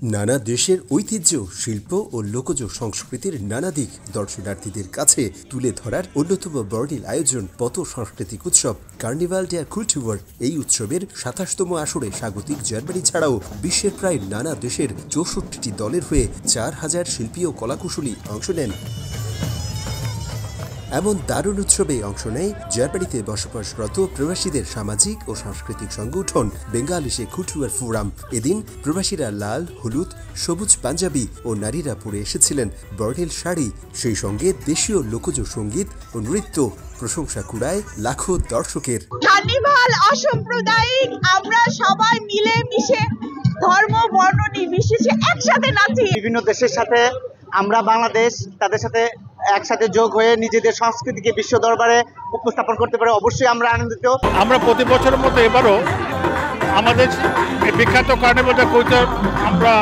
নানা দেশের ঐতিহ্য, শিল্প ও লোকজ সংস্কৃতির নানা দিক দর্শনার্থীদের কাছে তুলে ধরার অন্যতম বর্ণিল আয়োজন পথ সাংস্কৃতিক উৎসব কার্নিভাল ডে কুলটুর। এই উৎসবের ২৭তম আসরে স্বাগতিক জার্মানি ছাড়াও বিশ্বের প্রায় নানা দেশের ৬৪টি দলের হয়ে ৪,০০০ শিল্পী ও কলাকুশলী অংশ নেন। এমন দারুণ উৎসবে অংশ নেয় জার্মানিতে বসবাসরত প্রবাসীদের সামাজিক ও সাংস্কৃতিক সংগঠন বেঙ্গালিশে কুলটুর ফোরাম। এদিন প্রবাসীরা লাল, হলুদ, সবুজ পাঞ্জাবি ও নারীরা পরে এসেছিলেন বর্ণিল শাড়ি। সেই সঙ্গে দেশীয় লোকজ সঙ্গীত ও নৃত্য প্রশংসা কুড়ায় লাখো দর্শকের। কার্নিভাল অসাম্প্রদায়িক, আমরা সবাই মিলে মিশে ধর্ম বর্ণ নির্বিশেষে একসাথে নাচি। বিভিন্ন দেশের সাথে আমরা বাংলাদেশ তাদের সাথে একসাথে যোগ হয়ে নিজেদের সংস্কৃতিকে বিশ্ব দরবারে উপস্থাপন করতে পারে, অবশ্যই আমরা আনন্দিত। আমরা প্রতি বছরের মতো এবারও আমাদের বিখ্যাত কার্নিভাল ডে কুলটুর আমরা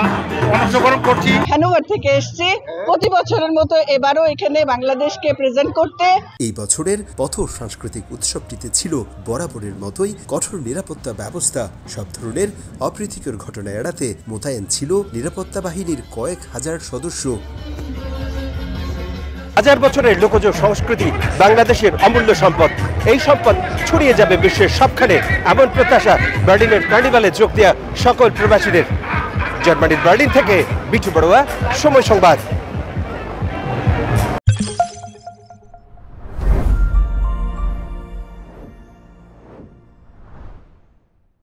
অংশগ্রহণ করছি। হ্যানোভার থেকে এসেছি প্রতি বছরের মতো এবারও এখানে বাংলাদেশকে প্রেজেন্ট করতে। এই বছরের পথ সাংস্কৃতিক উৎসবটিতে ছিল বরাবরের মতোই কঠোর নিরাপত্তা ব্যবস্থা। সব ধরনের অপ্রীতিকর ঘটনা এড়াতে মোতায়েন ছিল নিরাপত্তা বাহিনীর কয়েক হাজার সদস্য। হাজার বছরের লোকজ সংস্কৃতি বাংলাদেশের অমূল্য সম্পদ। এই সম্পদ ছড়িয়ে যাবে বিশ্বের সবখানে, এমন প্রত্যাশা বার্লিনের কার্নিভালে যোগ দেওয়া সকল প্রবাসীদের। জার্মানির বার্লিন থেকে বিটু বড়ুয়া, সময় সংবাদ।